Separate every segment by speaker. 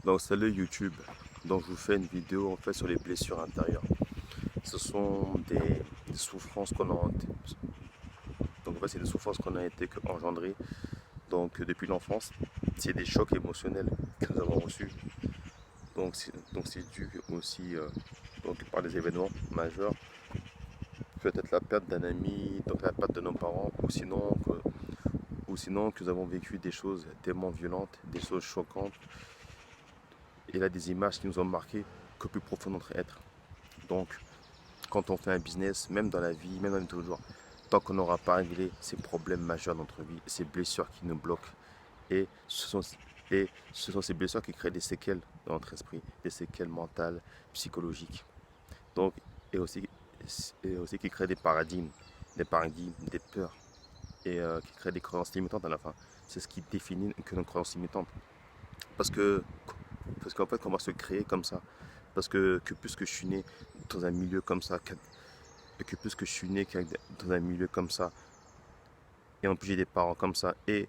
Speaker 1: Donc salut YouTube, donc je vous fais une vidéo en fait sur les blessures intérieures. Ce sont des souffrances qu'on a, donc en fait c'est des souffrances qu'on a été engendrées donc depuis l'enfance. C'est des chocs émotionnels que nous avons reçus. Donc c'est dû aussi donc par des événements majeurs, peut-être la perte d'un ami, donc la perte de nos parents, ou sinon que nous avons vécu des choses tellement violentes, des choses choquantes, et là des images qui nous ont marqué qu'au plus profond de notre être. Donc quand on fait un business, même dans la vie, même dans tous les jours, tant qu'on n'aura pas réglé ces problèmes majeurs dans notre vie, ces blessures qui nous bloquent, et ce sont ces blessures qui créent des séquelles dans notre esprit, des séquelles mentales, psychologiques, donc, et aussi, et aussi qui créent des paradigmes, des peurs, et qui créent des croyances limitantes à la fin. C'est ce qui définit que nos croyances limitantes. Parce que, parce qu'en fait, on va se créer comme ça. Parce que puisque je suis né dans un milieu comme ça, et que puisque je suis né dans un milieu comme ça, et en plus j'ai des parents comme ça, et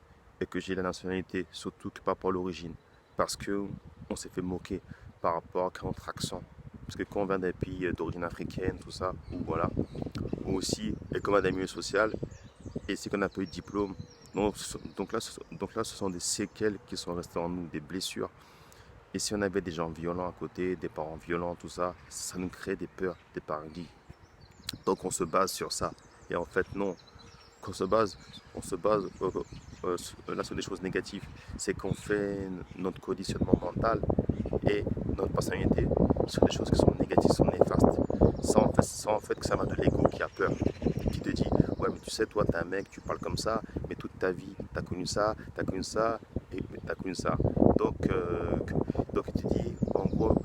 Speaker 1: que j'ai la nationalité, surtout que pas pour l'origine, parce que on s'est fait moquer par rapport à notre accent. Parce que quand on vient d'un pays d'origine africaine, tout ça, ou voilà, ou aussi, et comme d'un milieu social, et c'est qu'on a pas eu de diplôme, donc là, ce sont des séquelles qui sont restées en nous, des blessures. Et si on avait des gens violents à côté, des parents violents, tout ça, ça nous crée des peurs, des paralysies. Donc on se base sur ça. Et en fait, non, qu'on se base, on se base là sur des choses négatives. C'est qu'on fait notre conditionnement mental et notre personnalité sur des choses qui sont négatives, sont néfastes. Sans en fait que ça va de l'ego qui a peur, qui te dit ouais mais tu sais toi t'es un mec, tu parles comme ça, mais toute ta vie t'as connu ça, t'as connu ça et t'as connu ça. Donc, donc il te dit en gros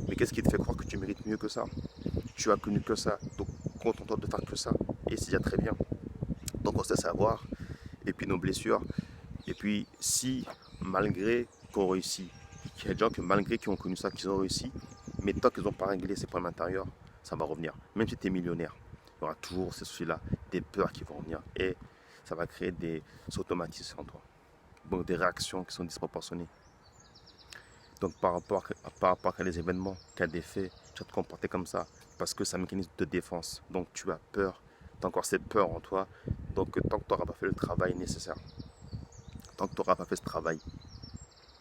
Speaker 1: mais qu'est-ce qui te fait croire que tu mérites mieux que ça? Tu as connu que ça, donc contente-toi de faire que ça et c'est déjà très bien. Donc on sait savoir, et puis nos blessures, et puis si malgré qu'on réussit, il y a des gens que malgré qui ont connu ça, qu'ils ont réussi, mais tant qu'ils n'ont pas réglé ces problèmes intérieurs, ça va revenir. Même si tu es millionnaire, il y aura toujours ces soucis-là, des peurs qui vont revenir, et ça va créer des automatismes en toi, donc des réactions qui sont disproportionnées. Donc par rapport à les événements, qu'à des faits, tu vas te comporter comme ça, parce que c'est un mécanisme de défense. Donc tu as peur, tu as encore cette peur en toi, donc tant que tu n'auras pas fait le travail nécessaire, tant que tu n'auras pas fait ce travail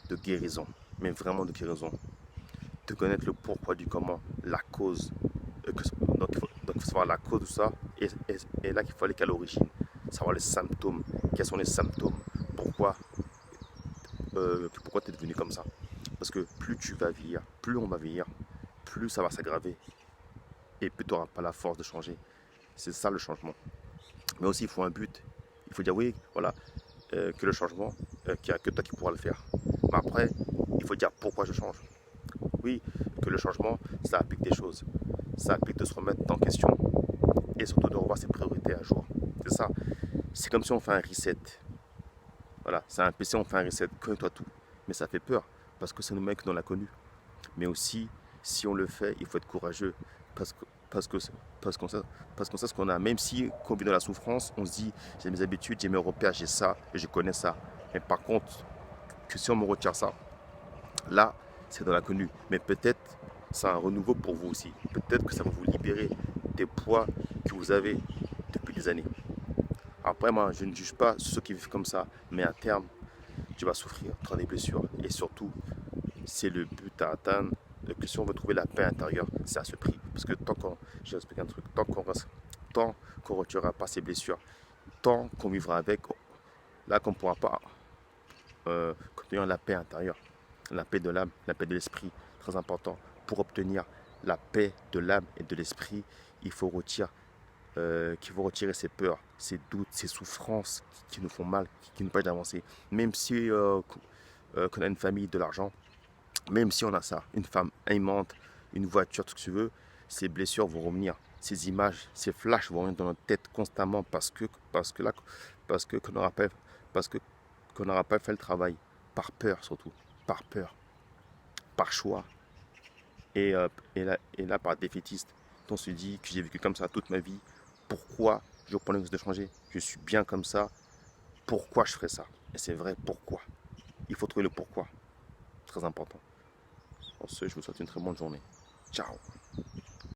Speaker 1: de guérison, mais vraiment de guérison, de connaître le pourquoi du comment, la cause, donc il faut savoir la cause de ça, et là qu'il faut aller qu'à l'origine, savoir les symptômes, quels sont les symptômes, pourquoi tu es devenu comme ça. Parce que plus tu vas vieillir, plus on va vieillir, plus ça va s'aggraver, et plus tu n'auras pas la force de changer. C'est ça le changement. Mais aussi, il faut un but. Il faut dire oui, voilà, que le changement, qu'il n'y a que toi qui pourras le faire. Mais après, il faut dire pourquoi je change. Oui, que le changement, ça applique des choses. Ça applique de se remettre en question et surtout de revoir ses priorités à jour. C'est ça. C'est comme si on fait un reset. Voilà, c'est un PC, on fait un reset, connais-toi tout. Mais ça fait peur parce que c'est nous mecs qui l'ont l'a connu. Mais aussi, si on le fait, il faut être courageux parce que, parce que, parce qu'on sait ce qu'on a. Même si, quand on vit dans la souffrance, on se dit j'ai mes habitudes, j'ai mes repères, j'ai ça, et je connais ça. Mais par contre, que si on me retire ça, là, c'est dans l'inconnu. Mais peut-être c'est un renouveau pour vous aussi. Peut-être que ça va vous libérer des poids que vous avez depuis des années. Après, moi, je ne juge pas ceux qui vivent comme ça, mais à terme, tu vas souffrir, tu auras des blessures. Et surtout, c'est le but à atteindre, que si on veut trouver la paix intérieure, c'est à ce prix. Parce que je vais expliquer un truc, tant qu'on ne retirera pas ces blessures, tant qu'on vivra avec, là qu'on ne pourra pas obtenir la paix intérieure, la paix de l'âme, la paix de l'esprit, très important. Pour obtenir la paix de l'âme et de l'esprit, il faut retirer ces peurs, ces doutes, ces souffrances qui nous font mal, qui nous empêchent d'avancer. Même si qu'on a une famille, de l'argent, même si on a ça, une femme aimante, une voiture, tout ce que tu veux, ces blessures vont revenir. Ces images, ces flashs vont revenir dans notre tête constamment parce que qu'on n'aura pas fait le travail. Par peur surtout. Par peur. Par choix. Et là par défaitiste. On se dit que j'ai vécu comme ça toute ma vie. Pourquoi je prends le risque de changer? Je suis bien comme ça. Pourquoi je ferais ça? Et c'est vrai, pourquoi? Il faut trouver le pourquoi. Très important. Sur ce, je vous souhaite une très bonne journée. Ciao.